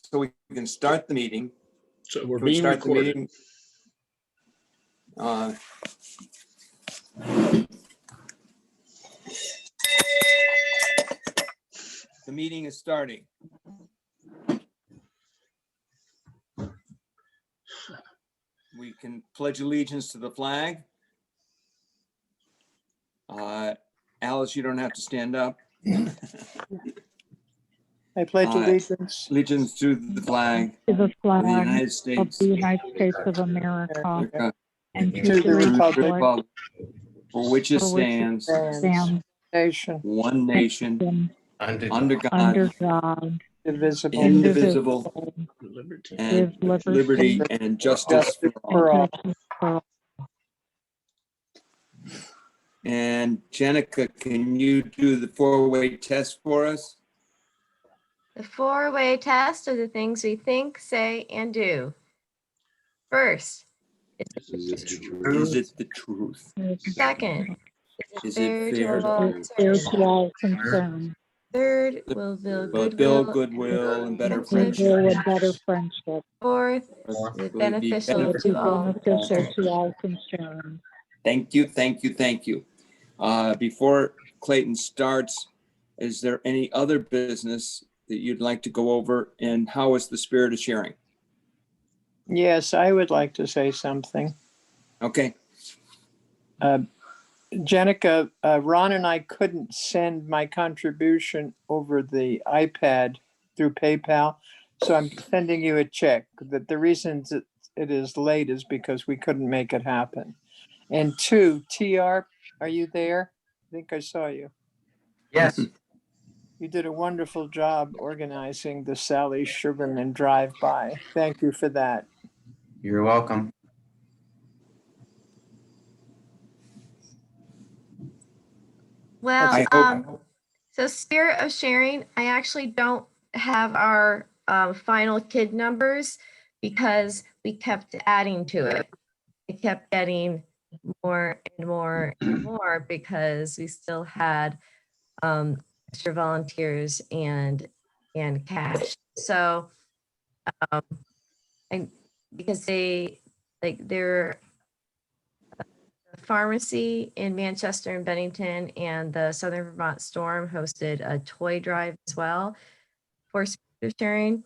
so we can start the meeting. So we're Can we being start the recorded. meeting? The meeting is starting. We can pledge allegiance to the flag. Alice, you don't have to stand up. I pledge Uh, allegiance Allegiance to the flag To the of the flag United of States the United States of America America, and to to the the republic republic for which it for which it stands, stands, nation, one nation, Under under under God, God, indivisible, indivisible, liberty. and with liberty and justice for all. for all. justice for all. And Jenica, can you do the four-way test for us? The four-way test are the things we think, say, and do. First, Is it true? Is it the truth? second, Is fair it to fair? all It's fair concerned. to all concerned. Third, will build But build goodwill. goodwill and better Friendship. Goodwill friendship. and better friendship. Fourth, Will is be beneficial Will be to all. beneficial to all concerned. Thank you, thank you, thank you. Before Clayton starts, is there any other business that you'd like to go over, and how is the spirit of sharing? Yes, I would like to say something. Okay, Jenica, Ron and I couldn't send my contribution over the iPad through PayPal, so I'm sending you a check. That the reason it is late is because we couldn't make it happen. And two, TR, are you there? I think I saw you. Yes, You did a wonderful job organizing the Sally Sugarman drive-by. Thank you for that. you're welcome. Well, I hope- so spirit of sharing, I actually don't have our final kid numbers because we kept adding to it. It kept getting more and more and more because we still had extra volunteers and cash. So and because they're the pharmacy in Manchester and Bennington and the Southern Vermont Storm hosted a toy drive as well for spirit of sharing,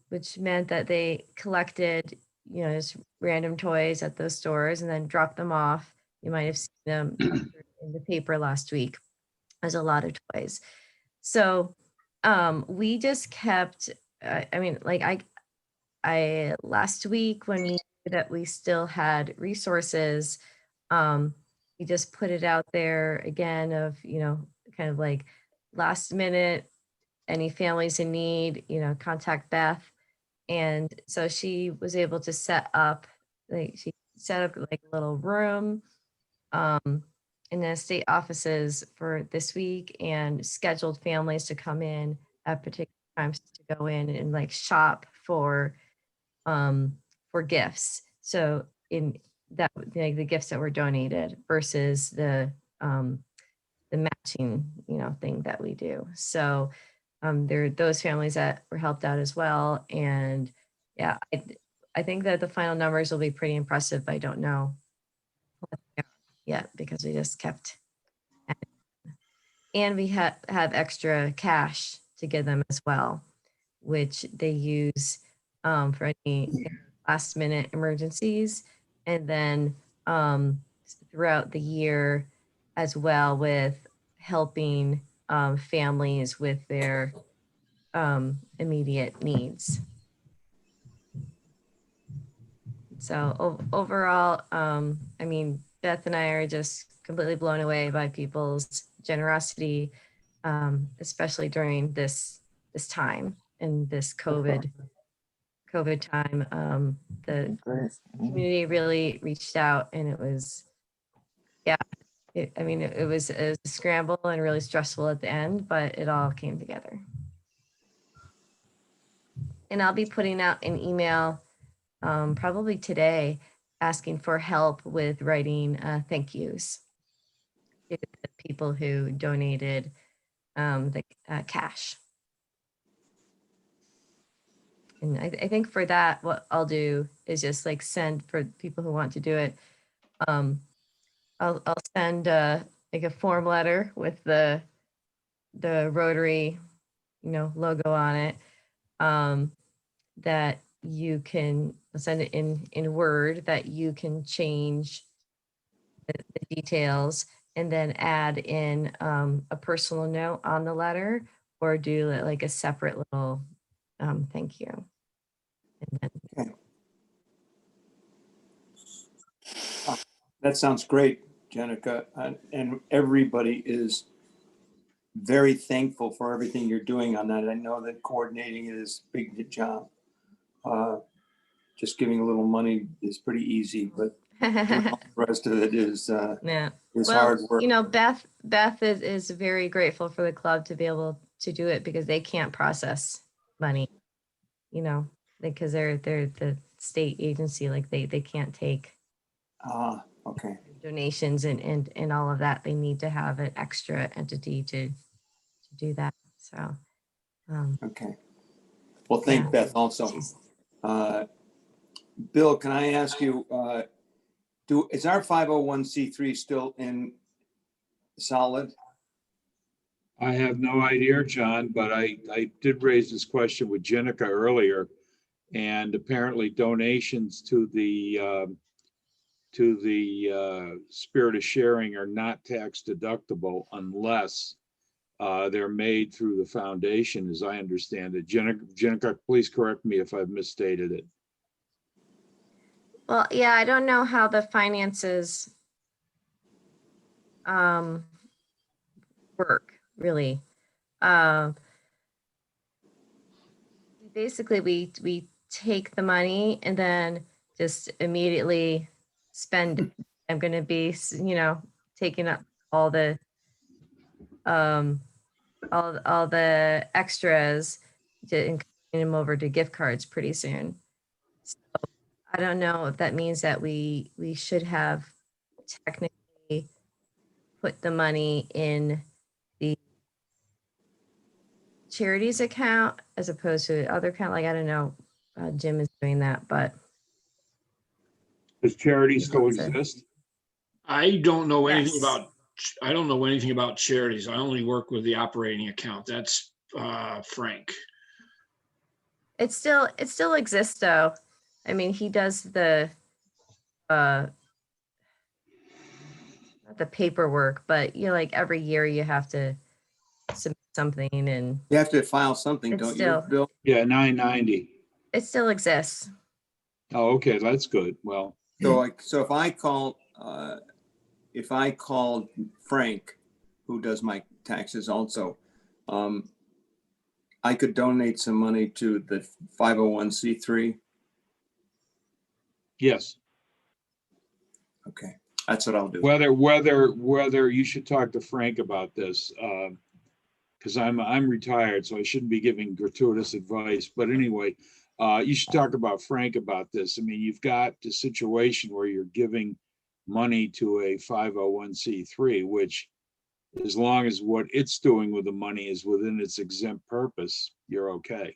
which meant that they collected, just random toys at those stores and then dropped them off. You might have seen them in the paper last week. There's a lot of toys. So we just kept, I last week when we knew that we still had resources, we just put it out there again of, kind of like last minute, any families in need, contact Beth. And so she was able to set up like a little room in the state offices for this week and scheduled families to come in at particular times to go in and like shop for gifts. So in that, like the gifts that were donated versus the matching, thing that we do. So there are those families that were helped out as well. And yeah, I think that the final numbers will be pretty impressive, but I don't know what they are yet because we just kept adding. And we have extra cash to give them as well, which they use for any last minute emergencies. And then throughout the year as well with helping families with their immediate needs. So overall, Beth and I are just completely blown away by people's generosity, especially during this time and this COVID time. The community really reached out, and it was, it was a scramble and really stressful at the end, but it all came together. And I'll be putting out an email probably today asking for help with writing thank yous to the people who donated the cash. And I think for that, what I'll do is just like send for people who want to do it. I'll send like a form letter with the Rotary, logo on it. That you can send it in Word, that you can change the details and then add in a personal note on the letter, or do like a separate little thank you. And then, Okay. That sounds great, Jenica. And everybody is very thankful for everything you're doing on that. I know that coordinating it is a big job. Just giving a little money is pretty easy, but the rest of it is yeah. is Well, hard work. Beth is very grateful for the club to be able to do it because they can't process money, because they're the state agency, like they can't take Okay. donations and all of that. They need to have an extra entity to do that. So, Okay. Well, thank yeah. Beth also. Bill, can I ask you, is our 501c3 still in solid? I have no idea, John, but I did raise this question with Jenica earlier. And apparently donations to the Spirit of Sharing are not tax deductible unless they're made through the foundation, as I understand it. Jenica, please correct me if I've misstated it. Well, yeah, I don't know how the finances work really. Basically, we take the money and then just immediately spend it. I'm going to be, taking up all the all the extras and converting them over to gift cards pretty soon. So I don't know if that means that we should have technically put the money in the charities account as opposed to the other account. Like, I don't know, Jim is doing that, but Does charity still It's a- exist? I don't know anything Yes. about, I don't know anything about charities. I only work with the operating account. That's Frank. it still exists though. I mean, he does the not the paperwork, but like every year you have to submit something, and You have to file something, It's don't still- you, Bill? Yeah, 990. it still exists. Oh, okay, that's good. Well, So if I called Frank, who does my taxes also, I could donate some money to the 501c3. yes. Okay, that's what I'll do. Whether you should talk to Frank about this, because I'm retired, so I shouldn't be giving gratuitous advice. But anyway, you should talk about Frank about this. I mean, you've got the situation where you're giving money to a 501c3, which, as long as what it's doing with the money is within its exempt purpose, you're okay.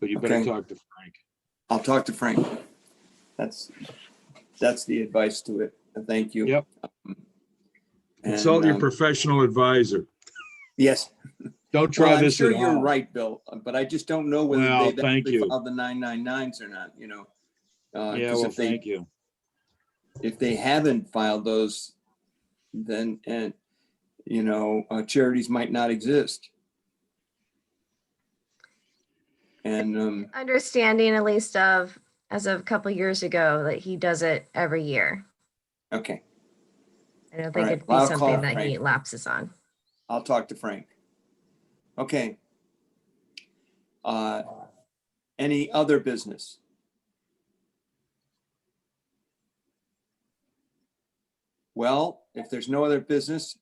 But you better Okay. talk to Frank. I'll talk to Frank. That's the advice to it. Thank you. Yep. And, Consult your professional advisor. yes. Don't try Well, I'm this sure at you're home. right, Bill, but I just don't know whether Well, they've thank actually you. filed the 999s or not, Yeah, 'cause well, thank you. if they haven't filed those, then, charities might not exist. And, Understanding, at least as of a couple years ago, that he does it every year. okay, I don't All think right, it'd be well, I'll call something that he Frank. lapses on. I'll talk to Frank. Okay. Any other business? Well, if there's no other business,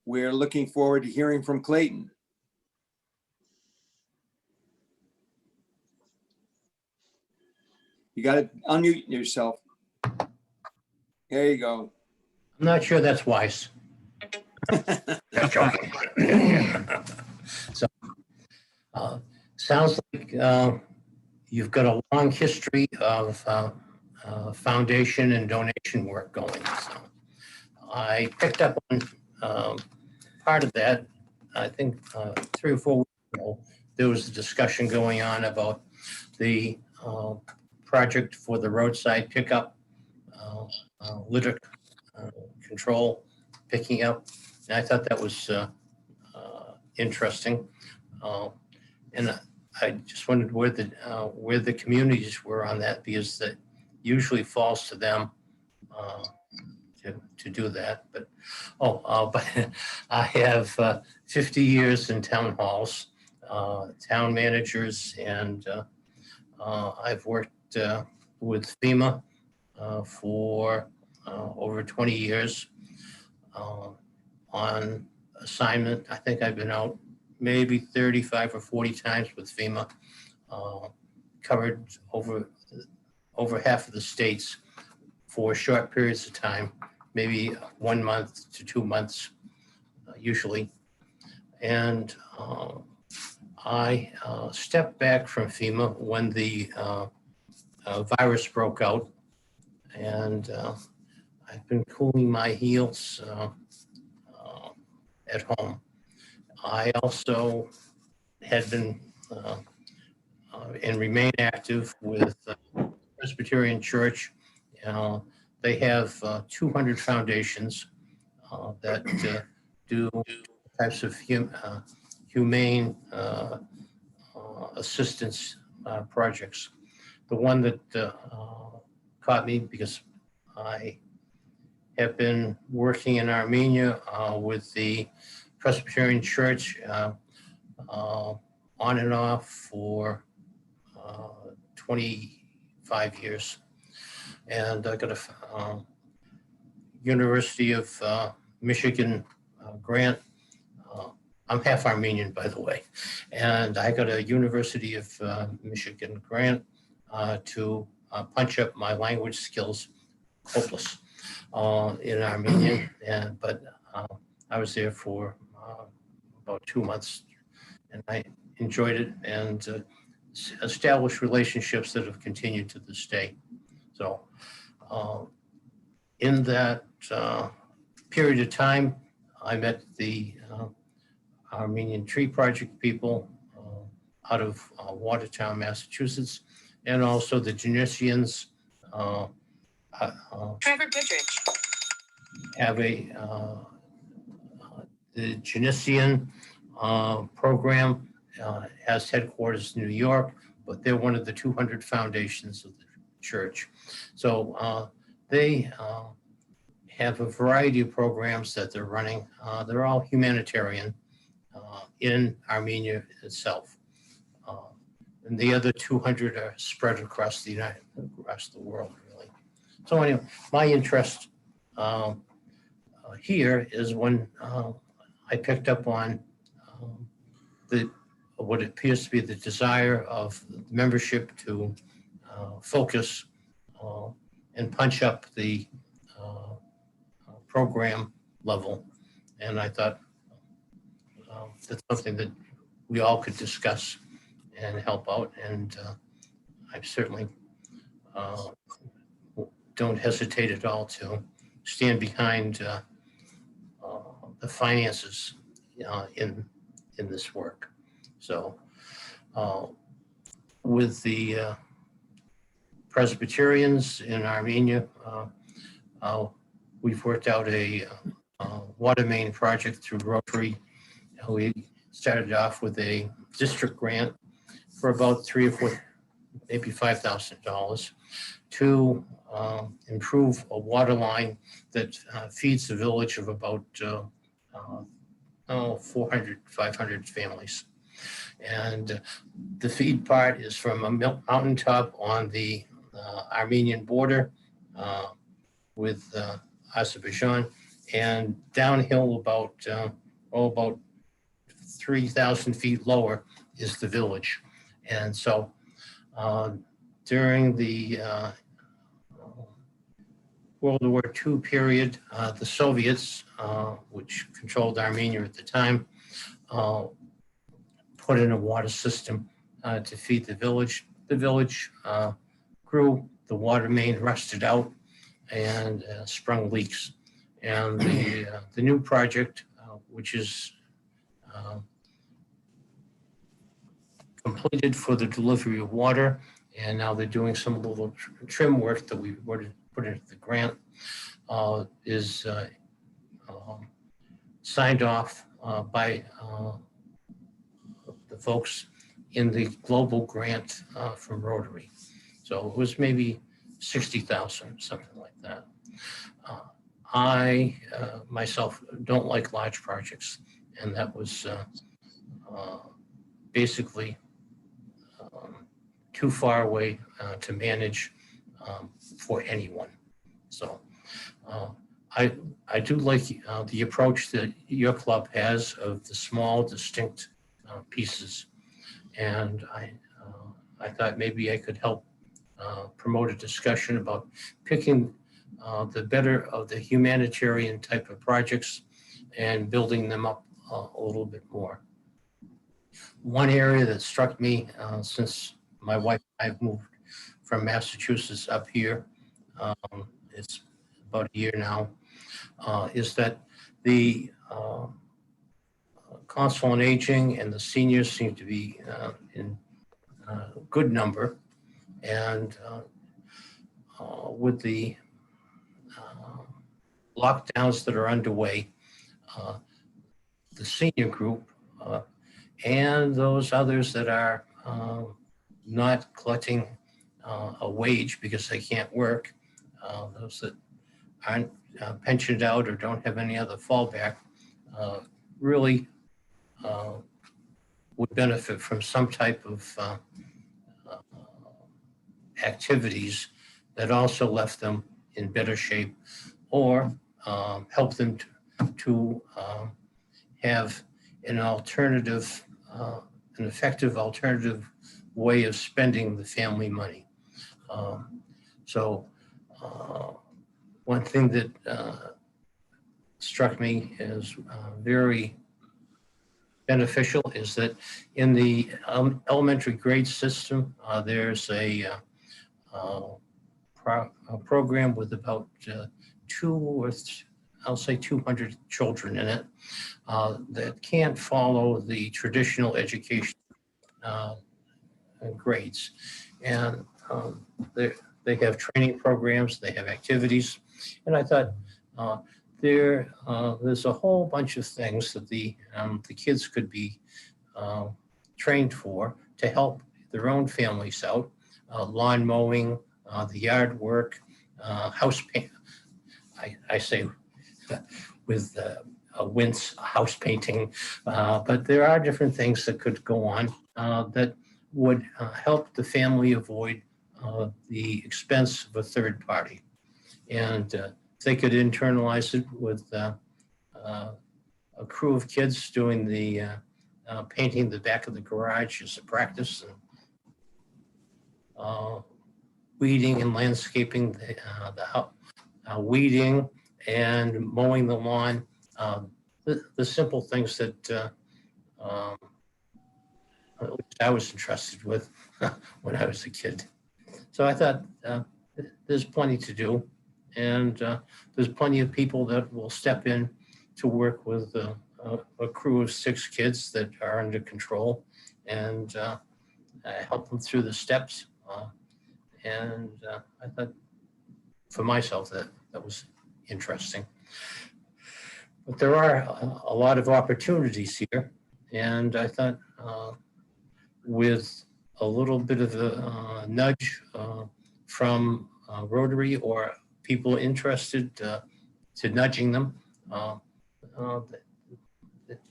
we're looking forward to hearing from Clayton. You got to unmute yourself. There you go. I'm not sure that's wise. Just joking. So, Sounds like you've got a long history of foundation and donation work going. So I picked up on part of that. I think 3 or 4 weeks ago, there was a discussion going on about the project for the roadside pickup, litter control, picking up. And I thought that was interesting. And I just wondered where the communities were on that, because that usually falls to them to do that. But but I have 50 years in town halls, town managers, and I've worked with FEMA for over 20 years on assignment. I think I've been out maybe 35 or 40 times with FEMA, covered over half of the states for short periods of time, maybe 1 month to 2 months usually. And I stepped back from FEMA when the virus broke out, and I've been cooling my heels at home. I also had been and remain active with Presbyterian Church. They have 200 foundations that do types of humane assistance projects. The one that caught me, because I have been working in Armenia with the Presbyterian Church on and off for 25 years. And I got a University of Michigan grant. I'm half Armenian, by the way. And I got a University of Michigan grant to punch up my language skills, hopeless, in Armenian. But I was there for about 2 months, and I enjoyed it, and established relationships that have continued to this day. So in that period of time, I met the Armenian Tree Project people out of Watertown, Massachusetts, and also the Genesians Trevor Goodrich have the Genesian program has headquarters in New York, but they're one of the 200 foundations of the church. So they have a variety of programs that they're running. They're all humanitarian in Armenia itself. And the other 200 are spread across the world, really. So anyway, my interest here is when I picked up on what appears to be the desire of membership to focus and punch up the program level. And I thought that's something that we all could discuss and help out. And I certainly don't hesitate at all to stand behind the finances in this work. So with the Presbyterians in Armenia, we've worked out a water main project through Rotary. We started off with a district grant for about $3,000 or $4,000, maybe $5,000 to improve a water line that feeds the village of about 400, 500 families. And the feed part is from a mountaintop on the Armenian border with Azerbaijan, and downhill about 3,000 feet lower is the village. And so during the World War II period, the Soviets, which controlled Armenia at the time, put in a water system to feed the village. The village grew, the water main rusted out and sprung leaks. And the new project, which is completed for the delivery of water, and now they're doing some little trim work that we put into the grant, is signed off by the folks in the global grant from Rotary. So it was maybe 60,000, something like that. I myself don't like large projects, and that was basically too far away to manage for anyone. So I do like the approach that your club has of the small, distinct pieces, and I thought maybe I could help promote a discussion about picking the better of the humanitarian type of projects and building them up a little bit more. One area that struck me since my wife and I have moved from Massachusetts up here, it's about a year now, is that the Council on Aging and the seniors seem to be in good number. And with the lockdowns that are underway, the senior group and those others that are not collecting a wage because they can't work, those that aren't pensioned out or don't have any other fallback, really would benefit from some type of activities that also left them in better shape, or help them to have an alternative, an effective alternative way of spending the family money. So one thing that struck me as very beneficial is that in the elementary grade system, there's a program with about I'll say 200 children in it that can't follow the traditional education grades. And they have training programs, they have activities. And I thought there's a whole bunch of things that the kids could be trained for to help their own families out. Lawn mowing, the yard work, house paint. I say with a wince, house painting, but there are different things that could go on that would help the family avoid the expense of a third party. And they could internalize it with a crew of kids doing the painting the back of the garage as a practice, and weeding and landscaping the house, weeding and mowing the lawn, the simple things that at least I was entrusted with when I was a kid. So I thought there's plenty to do, and there's plenty of people that will step in to work with a crew of 6 kids that are under control, and help them through the steps. And I thought for myself that was interesting. But there are a lot of opportunities here, and I thought with a little bit of a nudge from Rotary or people interested to nudging them,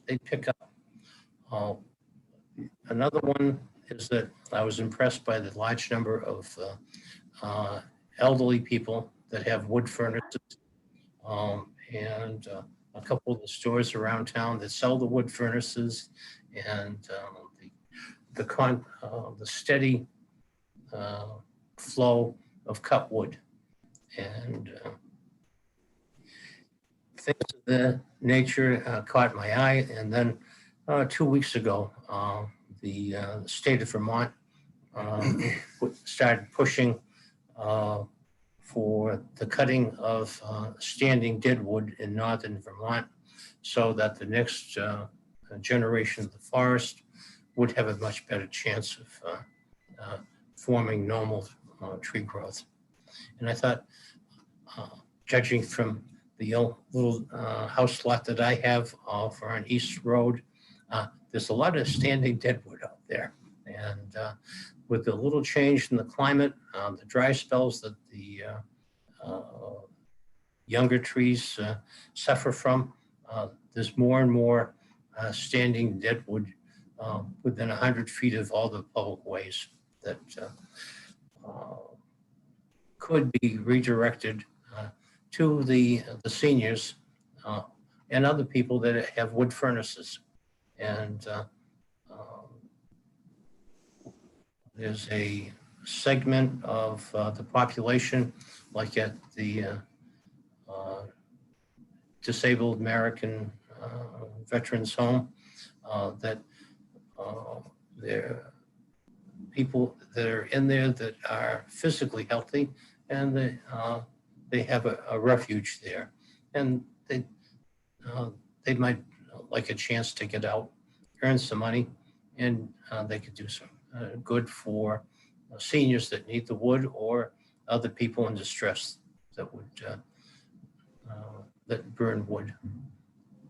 they pick up. Another one is that I was impressed by the large number of elderly people that have wood furnaces, and a couple of the stores around town that sell the wood furnaces, and the steady flow of cut wood, and things of the nature caught my eye. And then 2 weeks ago, state of Vermont started pushing for the cutting of standing deadwood in northern Vermont, so that the next generation of the forest would have a much better chance of forming normal tree growth. And I thought, judging from the little house lot that I have for on East Road, there's a lot of standing deadwood out there. And with the little change in the climate, the dry spells that the younger trees suffer from, there's more and more standing deadwood within 100 feet of all the public ways that could be redirected to the seniors and other people that have wood furnaces. And there's a segment of the population, like at the Disabled American Veterans Home, that there are people that are in there that are physically healthy, and they have a refuge there, and they might like a chance to get out, earn some money, and they could do some good for seniors that need the wood, or other people in distress that would that burn wood,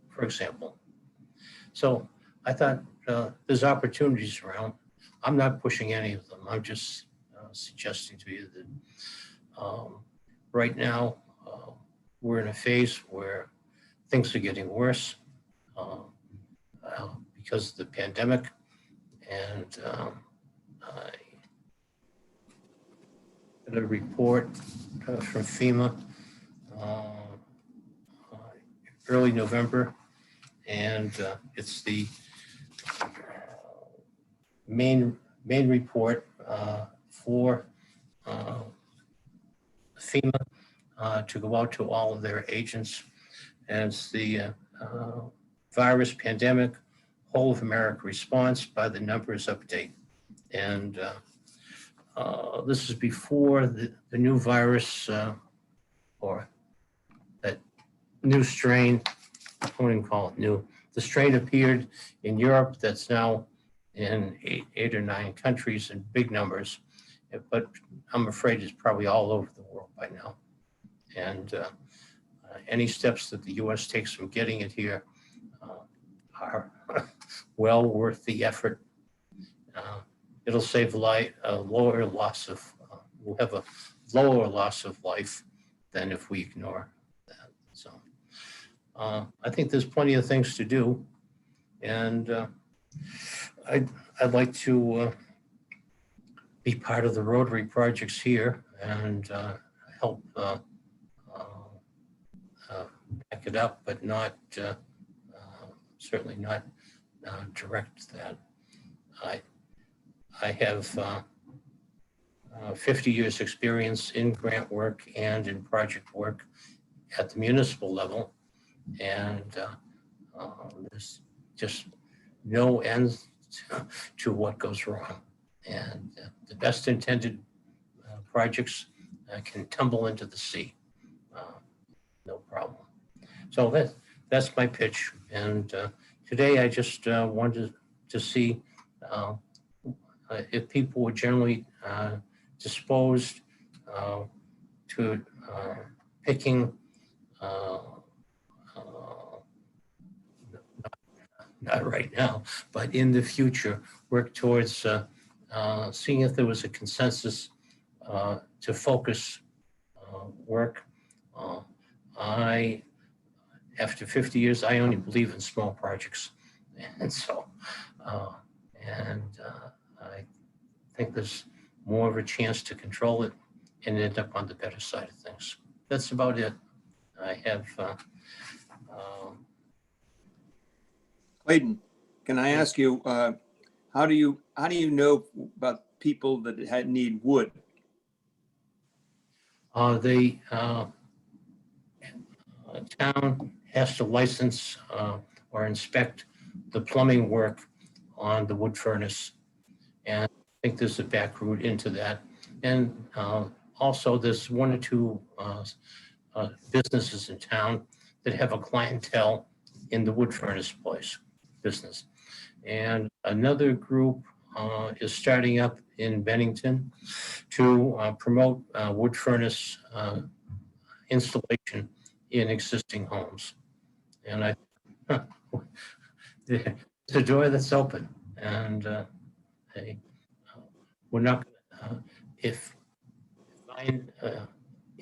for example. So I thought there's opportunities around. I'm not pushing any of them. I'm just suggesting to you that right now we're in a phase where things are getting worse because of the pandemic. And I got a report from FEMA early November, and it's the main report for FEMA to go out to all of their agents. And it's the virus pandemic whole of America response by the numbers update. And this is before the new virus or that new strain, I wouldn't call it new. The strain appeared in Europe that's now in eight or nine countries in big numbers, but I'm afraid it's probably all over the world by now. And any steps that the US takes from getting it here are well worth the effort. It'll save life, we'll have a lower loss of life than if we ignore that. So I think there's plenty of things to do, and I'd like to be part of the Rotary projects here and help back it up, but not certainly not direct that. I have 50 years experience in grant work and in project work at the municipal level, and there's just no end to what goes wrong. And the best intended projects can tumble into the sea, no problem. So that's my pitch. And today I just wanted to see if people were generally disposed to picking, not right now, but in the future, work towards seeing if there was a consensus to focus work. After 50 years, I only believe in small projects. And so, I think there's more of a chance to control it and end up on the better side of things. That's about it. I have. Clayton, can I ask you, how do you know about people that need wood? The town has to license or inspect the plumbing work on the wood furnace. And I think there's a back route into that. And also there's one or two businesses in town that have a clientele in the wood furnace business. And another group is starting up in Bennington to promote wood furnace installation in existing homes. And it's a door that's open, and we're not, if I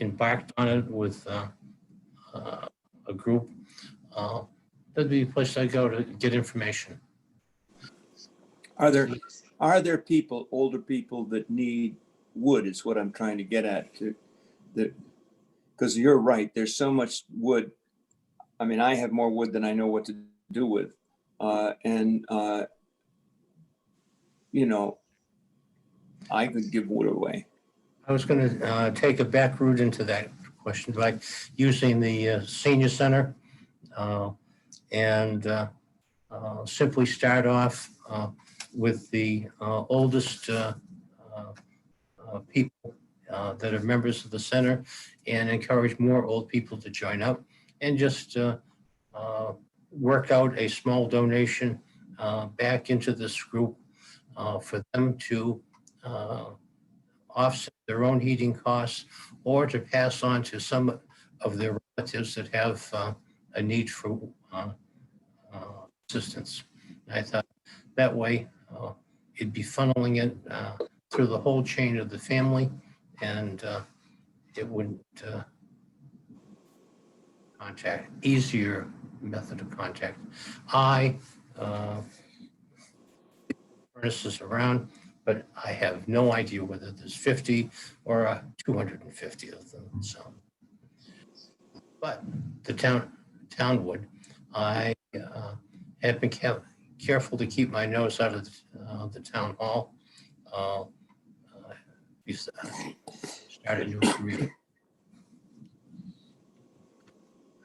embarked on it with a group, that'd be a place I go to get information. Are there people, older people that need wood is what I'm trying to get at because you're right. There's so much wood. I mean, I have more wood than I know what to do with. You know, I could give wood away. I was going to take a back route into that question, like using the senior center and simply start off with the oldest people that are members of the center and encourage more old people to join up and just work out a small donation back into this group for them to offset their own heating costs or to pass on to some of their relatives that have a need for assistance. I thought that way it'd be funneling it through the whole chain of the family, and it wouldn't easier method of contact. Furnaces around, but I have no idea whether there's 50 or 250 of them. So, but the town would. I have been careful to keep my nose out of the town hall. Start a new career.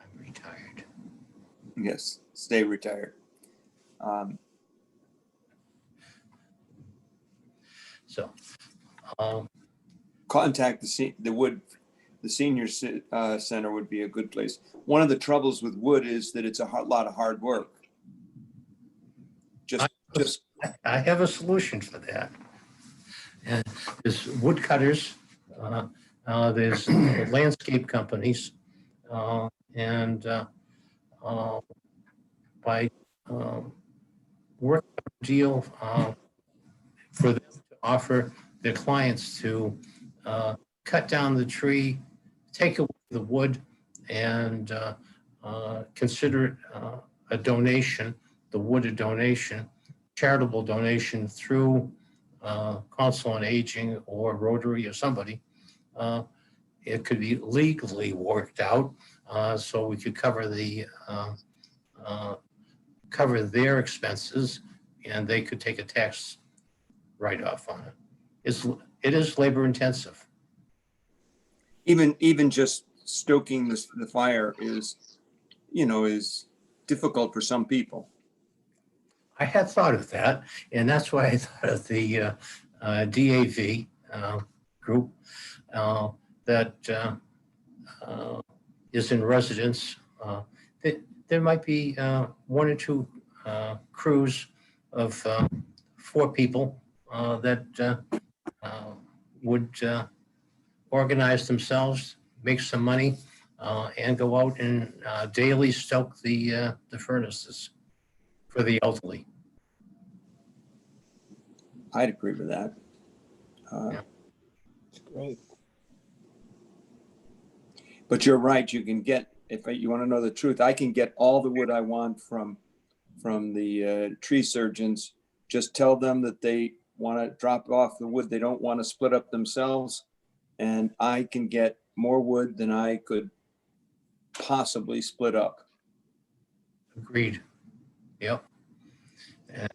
I'm retired. Yes, stay retired. So, Contact the senior center would be a good place. One of the troubles with wood is that it's a lot of hard work. I have a solution for that. And there's woodcutters, there's landscape companies, and by work deal for them to offer their clients to cut down the tree, take away the wood, and consider it a donation, the wood a donation, charitable donation through Council on Aging or Rotary or somebody. It could be legally worked out so we could cover their expenses and they could take a tax write-off on it. It is labor intensive. Even just stoking the fire is difficult for some people. I had thought of that, and that's why I thought of the DAV group that is in residence. There might be one or two crews of 4 people that would organize themselves, make some money, and go out and daily stoke the furnaces for the elderly. I'd agree with that. Great. But you're right. You can get, if you want to know the truth, I can get all the wood I want from the tree surgeons. Just tell them that they want to drop off the wood they don't want to split up themselves, and I can get more wood than I could possibly split up. Agreed. Yep. And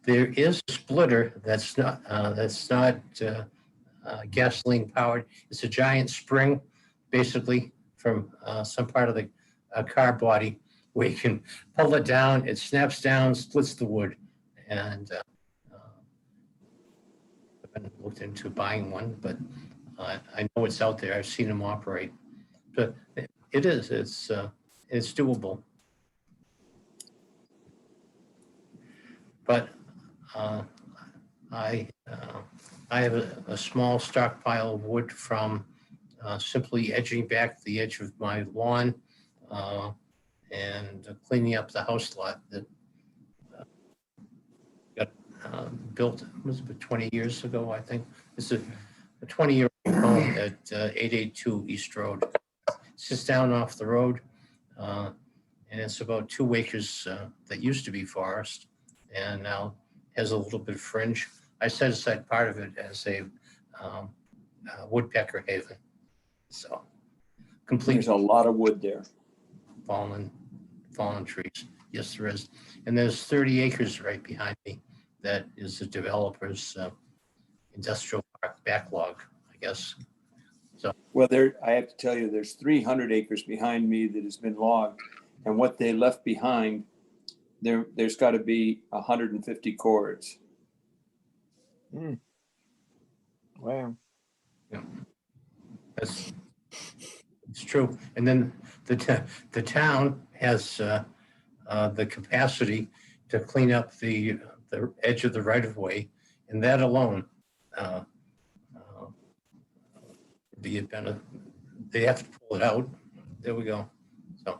there is a splitter that's not gasoline powered. It's a giant spring, basically from some part of the car body where you can pull it down, it snaps down, splits the wood. And I haven't looked into buying one, but I know it's out there. I've seen them operate. But it's doable. But I have a small stockpile of wood from simply edging back the edge of my lawn and cleaning up the house lot that got built, was it 20 years ago, I think. It's a 20-year-old home at 882 East Road. It's just down off the road. And it's about 2 acres that used to be forest and now has a little bit of fringe. I set aside part of it as a woodpecker haven. So complete There's a lot of wood there. fallen trees. Yes, there is. And there's 30 acres right behind me that is the developer's industrial park backlog, I guess. Well, I have to tell you, there's 300 acres behind me that has been logged. And what they left behind, there's got to be 150 cords. Wow. It's true. And then the town has the capacity to clean up the edge of the right of way, and that alone be a benefit. They have to pull it out. There we go. So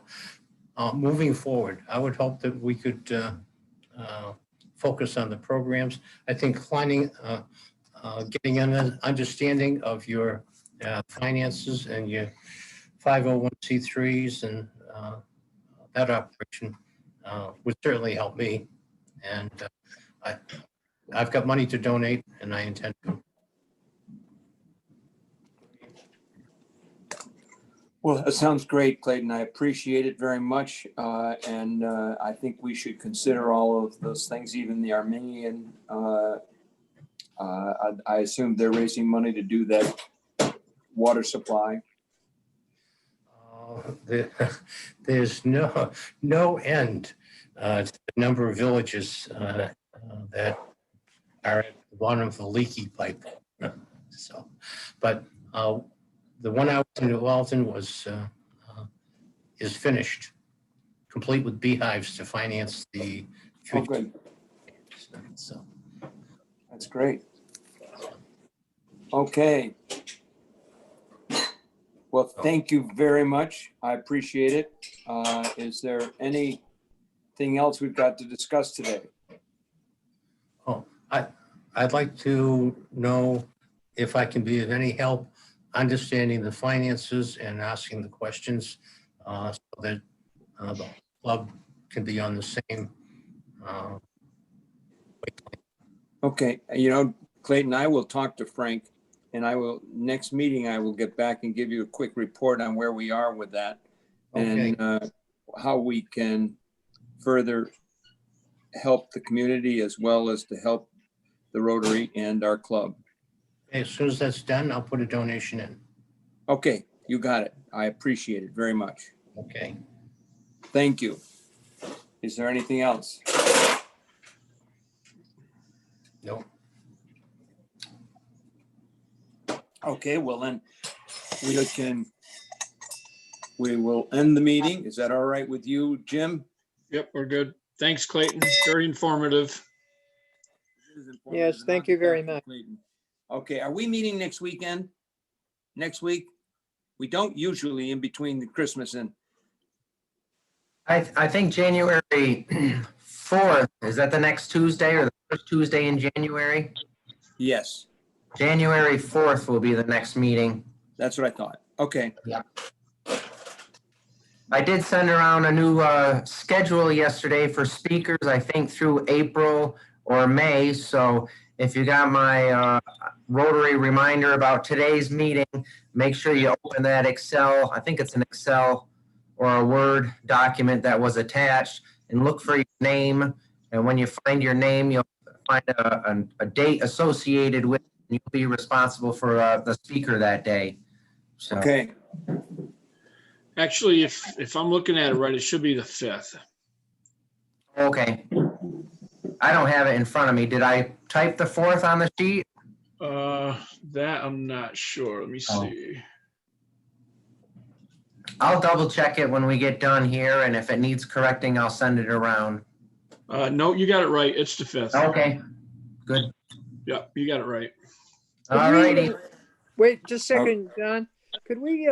moving forward, I would hope that we could focus on the programs. I think getting an understanding of your finances and your 501c3s and that operation would certainly help me. And I've got money to donate, and I intend to. Well, that sounds great, Clayton. I appreciate it very much. And I think we should consider all of those things, even the Armenian. I assume they're raising money to do that water supply. There's no end to the number of villages that are at the bottom of the leaky pipe. So, but the one out in New Alton is finished, complete with beehives to finance the Oh, tree. good. So That's great. Okay. Well, thank you very much. I appreciate it. Is there anything else we've got to discuss today? I'd like to know if I can be of any help understanding the finances and asking the questions so that the club can be on the same. Okay, Clayton, I will talk to Frank, and next meeting, I will get back and give you a quick report on where we are with that. Okay. And how we can further help the community as well as to help the Rotary and our club. As soon as that's done, I'll put a donation in. Okay, you got it. I appreciate it very much. Okay. Thank you. Is there anything else? No. Okay, well then, we will end the meeting. Is that all right with you, Jim? Yep, we're good. Thanks, Clayton. Very informative. Yes, thank you very much. Okay, are we meeting next weekend? Next week? We don't usually in between the Christmas and, I think January 4th, is that the next Tuesday or the first Tuesday in January? yes, January 4th will be the next meeting. that's what I thought. Okay, I did send around a new schedule yesterday for speakers, I think through April or May. So if you got my Rotary reminder about today's meeting, make sure you open that Excel. I think it's an Excel or a Word document that was attached, and look for your name. And when you find your name, you'll find a date associated with it, and you'll be responsible for the speaker that day. So, okay. Actually, if I'm looking at it right, it should be the 5th. Okay. I don't have it in front of me. Did I type the 4th on the sheet? That I'm not sure. Let me Oh. see. I'll double check it when we get done here, and if it needs correcting, I'll send it around. No, you got it right. It's the 5th. Okay, good. Yeah, you got it right. Could All we, righty. Wait, just a second, John. Could we,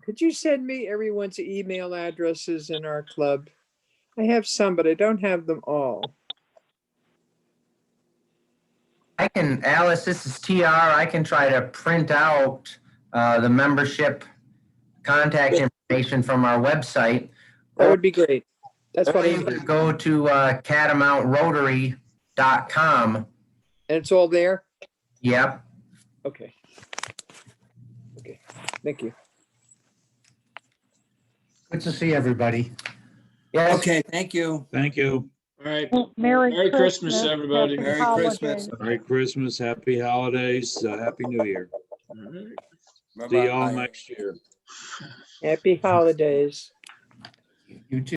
could you send me everyone's email addresses in our club? I have some, but I don't have them all. I can, Alice, this is TR. I can try to print out the membership contact information from our website. That would be great. That's Or what I you need. could go to catamountrotary.com. And it's all there? Yep. Okay. Okay, thank you. Good to see everybody. Yes. Okay, thank you. Thank you. All right. Well, Merry Merry Christmas, Christmas, everybody. happy Merry Christmas. holidays. Merry Christmas, happy holidays, happy New Year. All right. See you all Bye-bye. next year. Happy holidays. You too.